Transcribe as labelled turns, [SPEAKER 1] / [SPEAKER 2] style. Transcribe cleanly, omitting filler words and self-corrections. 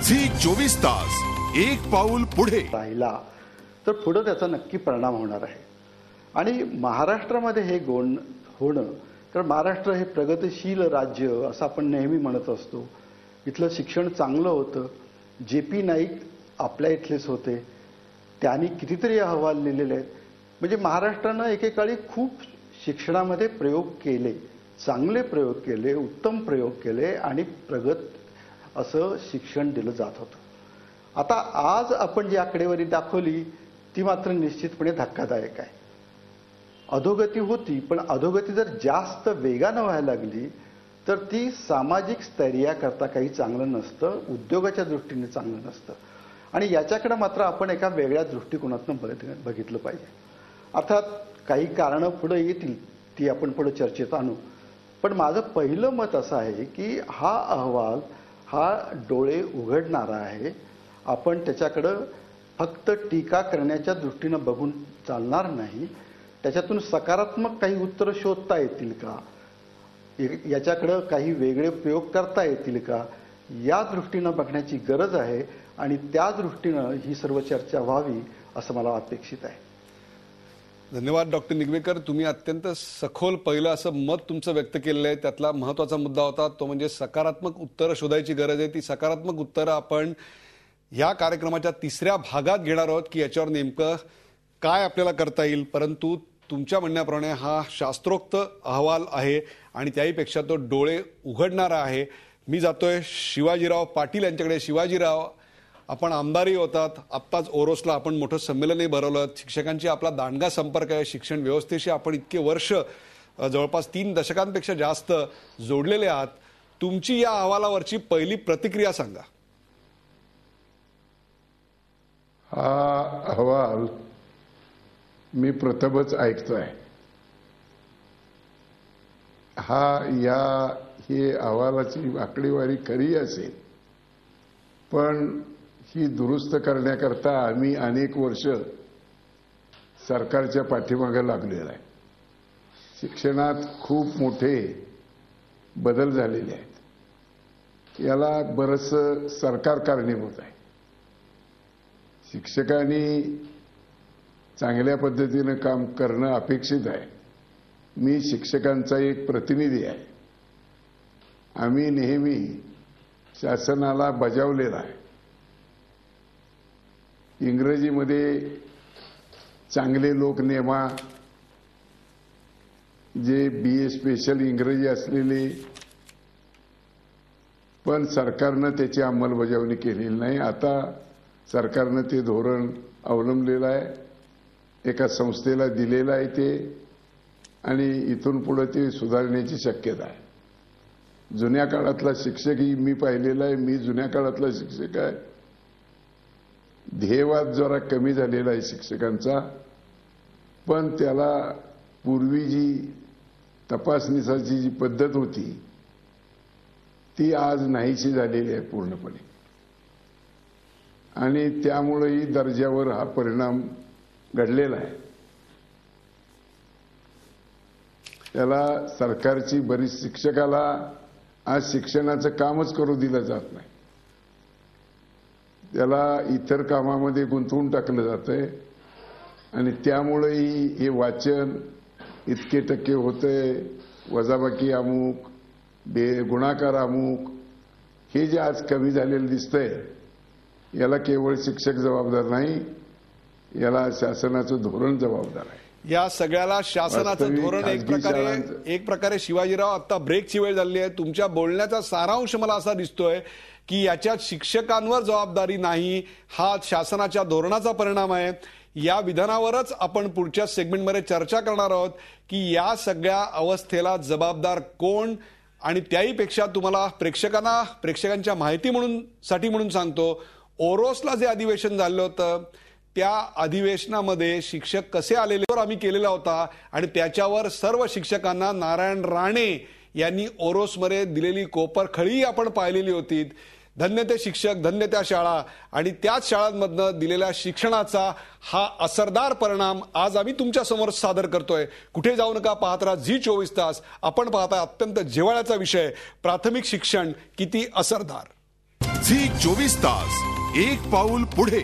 [SPEAKER 1] Zee 24 तास, एक पाऊल पुढे
[SPEAKER 2] राहिला तर पुढे त्याचा नक्की परिणाम होणार आहे। आणि महाराष्ट्रामध्ये हे गुण होणं, कारण महाराष्ट्र हे प्रगतिशील राज्य असं आपण नेहमी म्हणत असतो। इथलं शिक्षण चांगलं होतं। JP नाईक आपल्या इथलेच होते, त्यांनी कितीतरी अहवाल लिहिलेले आहेत। म्हणजे महाराष्ट्रानं एकेकाळी खूप शिक्षणामध्ये प्रयोग केले, चांगले प्रयोग केले, उत्तम प्रयोग केले आणि प्रगत असं शिक्षण दिलं जात होतं। आता आज आपण जी आकडेवारी दाखवली ती मात्र निश्चितपणे धक्कादायक आहे। अधोगती होती, पण अधोगती जर जास्त वेगानं व्हायला लागली तर ती सामाजिक स्थैर्याकरता काही चांगलं नसतं, उद्योगाच्या दृष्टीने चांगलं नसतं। आणि याच्याकडे मात्र आपण एका वेगळ्या दृष्टिकोनातून बघितलं पाहिजे। अर्थात काही कारणं पुढे येतील, ती आपण पुढे चर्चेत आणू। पण माझं पहिलं मत असं आहे की हा अहवाल हा डोळे उघडणारा आहे। आपण त्याच्याकडं फक्त टीका करण्याच्या दृष्टीनं बघून चालणार नाही, त्याच्यातून सकारात्मक काही उत्तरं शोधता येतील का, याच्याकडं काही वेगळे प्रयोग करता येतील का, या दृष्टीनं बघण्याची गरज आहे। आणि त्या दृष्टीनं ही सर्व चर्चा व्हावी असं मला अपेक्षित आहे।
[SPEAKER 3] धन्यवाद डॉक्टर निगवेकर, तुम्ही अत्यंत सखोल पहिलं असं मत तुमचं व्यक्त केलेलं आहे। त्यातला महत्त्वाचा मुद्दा होता तो म्हणजे सकारात्मक उत्तरं शोधायची गरज आहे। ती सकारात्मक उत्तरं आपण या कार्यक्रमाच्या तिसऱ्या भागात घेणार आहोत की याच्यावर नेमकं काय आपल्याला करता येईल। परंतु तुमच्या म्हणण्याप्रमाणे हा शास्त्रोक्त अहवाल आहे आणि त्याहीपेक्षा तो डोळे उघडणारा आहे। मी जातोय शिवाजीराव पाटील यांच्याकडे। शिवाजीराव, आपण आमदारही होतात, आत्ताच ओरोसला आपण मोठं संमेलनही भरवलं, शिक्षकांची आपला दांडगा संपर्क आहे, शिक्षण व्यवस्थेशी आपण इतके वर्ष जवळपास 3 दशकांपेक्षा जास्त जोडलेले आहात। तुमची या अहवालावरची पहिली प्रतिक्रिया सांगा।
[SPEAKER 4] हा अहवाल मी प्रथमच ऐकतोय। ही अहवालाची आकडेवारी खरी असेल, पण ही दुरुस्त करण्याकरता आम्ही अनेक वर्ष सरकारच्या पाठीमागे लागलेलो आहे। शिक्षणात खूप मोठे बदल झालेले आहेत, याला बरंचसं सरकार कारणीभूत आहे। शिक्षकांनी चांगल्या पद्धतीनं काम करणं अपेक्षित आहे। मी शिक्षकांचा एक प्रतिनिधी आहे। आम्ही नेहमी शासनाला बजावलेला आहे। इंग्रजीमध्ये चांगले लोक नेमा, जे BA स्पेशल इंग्रजी असलेले, पण सरकारनं त्याची अंमलबजावणी केलेली नाही। आता सरकारनं ते धोरण अवलंबलेलं आहे, एका संस्थेला दिलेलं आहे ते, आणि इथून पुढे ते सुधारण्याची शक्यता आहे। जुन्या काळातला शिक्षकही मी पाहिलेला आहे, मी जुन्या काळातला शिक्षक आहे। ध्येयवाद जरा कमी झालेला आहे शिक्षकांचा, पण त्याला पूर्वी जी तपासणीची जी पद्धत होती ती आज नाहीशी झालेली आहे पूर्णपणे, आणि त्यामुळेही दर्जावर हा परिणाम घडलेला आहे। त्याला सरकारची बरीच शिक्षकाला आज शिक्षणाचं कामच करू दिलं जात नाही, त्याला इतर कामामध्ये गुंतवून टाकलं जातंय, आणि त्यामुळेही हे वाचन इतके टक्के होतंय, वजाबाकी अमुक, गुणाकार अमुक, हे जे आज कमी झालेलं दिसतंय, याला केवळ शिक्षक जबाबदार नाही, याला शासनाचं धोरण जबाबदार आहे।
[SPEAKER 3] या सगळ्याला शासनाचं धोरण एक प्रकारे शिवाजीराव, आता ब्रेकची वेळ झाली आहे। तुमच्या बोलण्याचा सारांश मला असा दिसतोय की याच्यात शिक्षकांवर जबाबदारी नाही, हा शासनाच्या धोरणाचा परिणाम आहे। या विधानावरच आपण पुढच्या सेगमेंटमध्ये चर्चा करणार आहोत की या सगळ्या अवस्थेला जबाबदार कोण, आणि त्याहीपेक्षा तुम्हाला प्रेक्षकांच्या माहिती म्हणून सांगतो, ओरोसला जे अधिवेशन झालं होतं त्या अधिवेशनामध्ये शिक्षक कसे आलेले आम्ही केलेला होता, आणि त्याच्यावर सर्व शिक्षकांना नारायण राणे यांनी ओरोसमध्ये दिलेली कोपरखळी आपण पाहिलेली होती। धन्य ते शिक्षक, धन्य त्या शाळा, आणि त्याच शाळांमधनं दिलेल्या शिक्षणाचा हा असरदार परिणाम आज आम्ही तुमच्या समोर सादर करतोय। कुठे जाऊ नका, पाहत राहा झी 24 तास। आपण पाहता अत्यंत जिव्हाळ्याचा विषय, प्राथमिक शिक्षण किती असरदार।
[SPEAKER 1] झी 24 तास, एक पाऊल पुढे.